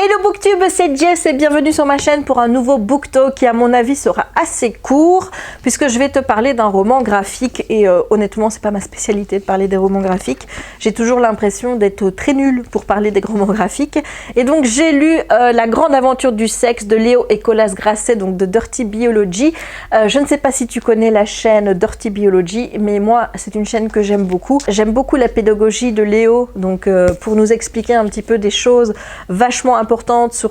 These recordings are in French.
Hello Booktube, c'est Jess et bienvenue sur ma chaîne pour un nouveau Book Talk qui à mon avis sera assez court puisque je vais te parler d'un roman graphique et honnêtement c'est pas ma spécialité de parler des romans graphiques. J'ai toujours l'impression d'être très nulle pour parler des romans graphiques et donc j'ai lu La grande aventure du sexe de Léo et Colas Grasset, donc de Dirty Biology. Je ne sais pas si tu connais la chaîne Dirty Biology, mais moi c'est une chaîne que j'aime beaucoup. J'aime beaucoup la pédagogie de Léo, donc pour nous expliquer un petit peu des choses vachement importante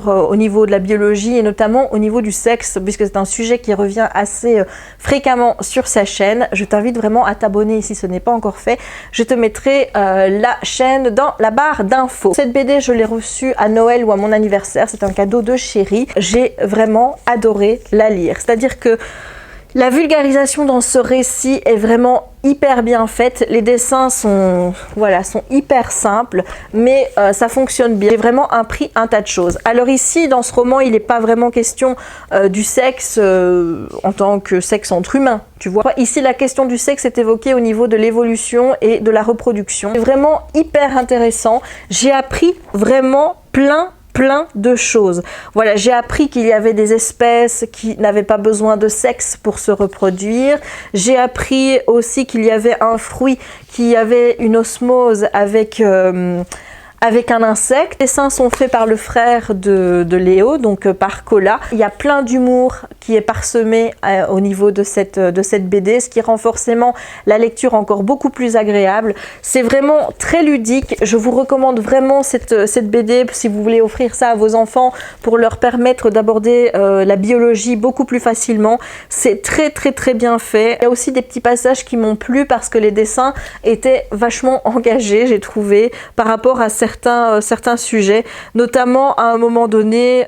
au niveau de la biologie et notamment au niveau du sexe, puisque c'est un sujet qui revient assez fréquemment sur sa chaîne. Je t'invite vraiment à t'abonner si ce n'est pas encore fait. Je te mettrai la chaîne dans la barre d'infos. Cette BD, je l'ai reçue à Noël ou à mon anniversaire. C'est un cadeau de chérie. J'ai vraiment adoré la lire. C'est-à-dire que la vulgarisation dans ce récit est vraiment hyper bien faite. Les dessins sont hyper simples, mais ça fonctionne bien. J'ai vraiment appris un tas de choses. Alors ici, dans ce roman, il n'est pas vraiment question du sexe en tant que sexe entre humains. Tu vois, ici, la question du sexe est évoquée au niveau de l'évolution et de la reproduction. C'est vraiment hyper intéressant. J'ai appris vraiment plein de choses. Voilà, j'ai appris qu'il y avait des espèces qui n'avaient pas besoin de sexe pour se reproduire. J'ai appris aussi qu'il y avait un fruit qui avait une osmose avec un insecte. Les dessins sont faits par le frère de Léo, donc par Colas. Il y a plein d'humour qui est parsemé au niveau de cette BD, ce qui rend forcément la lecture encore beaucoup plus agréable. C'est vraiment très ludique. Je vous recommande vraiment cette BD si vous voulez offrir ça à vos enfants pour leur permettre d'aborder la biologie beaucoup plus facilement. C'est très bien fait. Il y a aussi des petits passages qui m'ont plu parce que les dessins étaient vachement engagés, j'ai trouvé, par rapport à certains sujets, notamment à un moment donné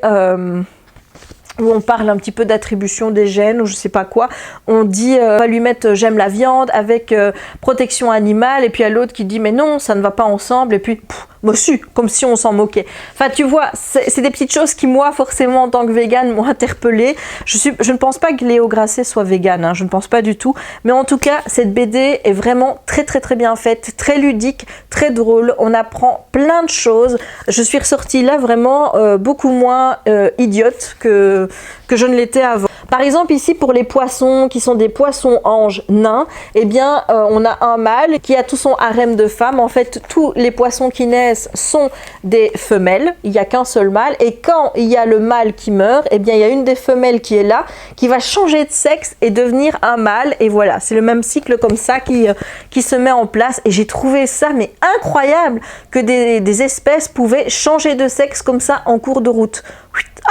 où on parle un petit peu d'attribution des gènes ou je sais pas quoi, on dit on va lui mettre j'aime la viande avec protection animale, et puis il y a l'autre qui dit mais non ça ne va pas ensemble, et puis moi si, comme si on s'en moquait. Enfin tu vois, c'est des petites choses qui moi forcément en tant que végane m'ont interpellée. Je ne pense pas que Léo Grasset soit végane, hein, je ne pense pas du tout, mais en tout cas cette BD est vraiment très bien faite, très ludique, très drôle, on apprend plein de choses. Je suis ressortie là vraiment beaucoup moins idiote que je ne l'étais avant. Par exemple ici pour les poissons qui sont des poissons anges nains, eh bien on a un mâle qui a tout son harem de femmes. En fait tous les poissons qui naissent sont des femelles, il n'y a qu'un seul mâle, et quand il y a le mâle qui meurt, eh bien il y a une des femelles qui est là, qui va changer de sexe et devenir un mâle, et voilà, c'est le même cycle comme ça qui se met en place. Et j'ai trouvé ça mais incroyable que des espèces pouvaient changer de sexe comme ça en cours de route.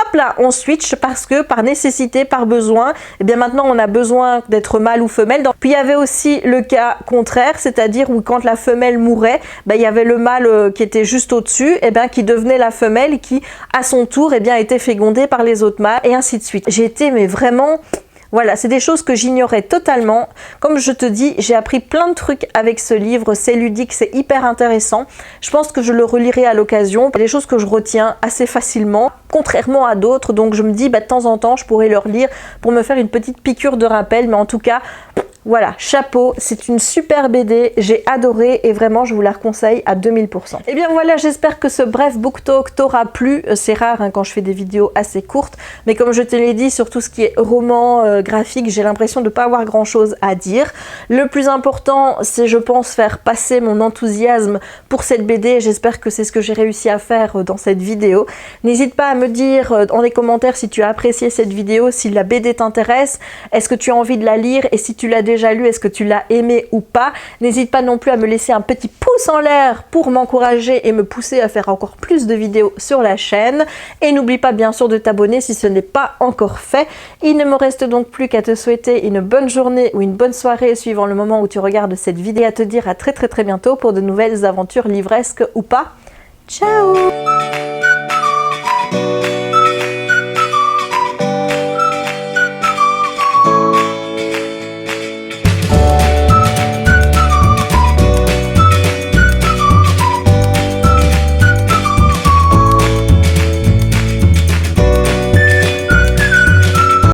Hop là, on switch parce que par nécessité, par besoin, et bien maintenant on a besoin d'être mâle ou femelle. Puis il y avait aussi le cas contraire, c'est-à-dire où quand la femelle mourait, ben, il y avait le mâle qui était juste au-dessus, et bien qui devenait la femelle et qui à son tour et bien était fécondée par les autres mâles, et ainsi de suite. J'ai été mais vraiment... Voilà, c'est des choses que j'ignorais totalement. Comme je te dis, j'ai appris plein de trucs avec ce livre, c'est ludique, c'est hyper intéressant. Je pense que je le relirai à l'occasion. Il y a des choses que je retiens assez facilement, contrairement à d'autres, donc je me dis bah, de temps en temps je pourrais le relire pour me faire une petite piqûre de rappel, mais en tout cas... Voilà, chapeau, c'est une super BD, j'ai adoré et vraiment je vous la conseille à 2000%. Et bien voilà, j'espère que ce bref book talk t'aura plu. C'est rare hein, quand je fais des vidéos assez courtes, mais comme je te l'ai dit, sur tout ce qui est roman, graphique, j'ai l'impression de ne pas avoir grand chose à dire. Le plus important, c'est je pense faire passer mon enthousiasme pour cette BD. J'espère que c'est ce que j'ai réussi à faire dans cette vidéo. N'hésite pas à me dire dans les commentaires si tu as apprécié cette vidéo, si la BD t'intéresse, est-ce que tu as envie de la lire, et si tu l'as déjà lu, est-ce que tu l'as aimé ou pas. N'hésite pas non plus à me laisser un petit pouce en l'air pour m'encourager et me pousser à faire encore plus de vidéos sur la chaîne. Et n'oublie pas bien sûr de t'abonner si ce n'est pas encore fait. Il ne me reste donc plus qu'à te souhaiter une bonne journée ou une bonne soirée suivant le moment où tu regardes cette vidéo, et à te dire à très bientôt pour de nouvelles aventures livresques ou pas. Ciao!